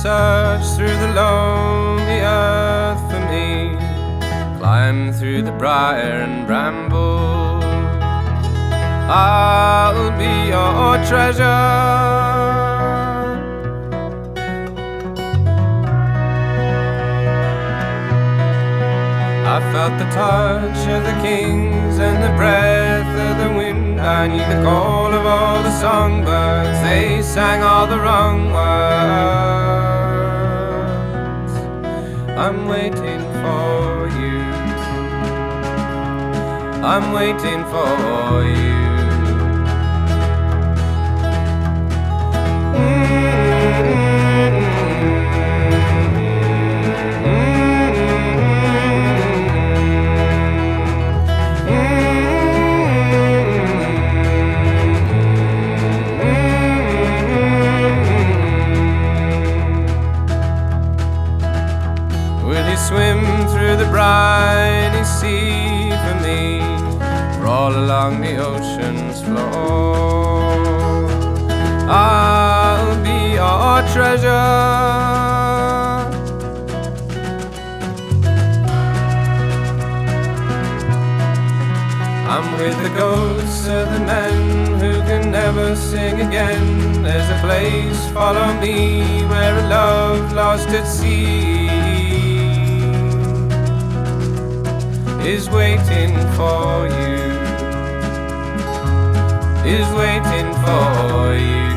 search through the lonely earth for me, climb through the briar and bramble. I'll be your treasure. I felt the touch of the kings and the breath of the wind. I knew the call of all the songbirds. They sang all the wrong words. I'm waiting for you. I'm waiting for you. Swim through the briny sea for me, crawl along the ocean's floor. I'll be your treasure. I'm with the ghosts of the men who can never sing again. There's a place, follow me, where a love lost at sea is waiting for you, is waiting for you.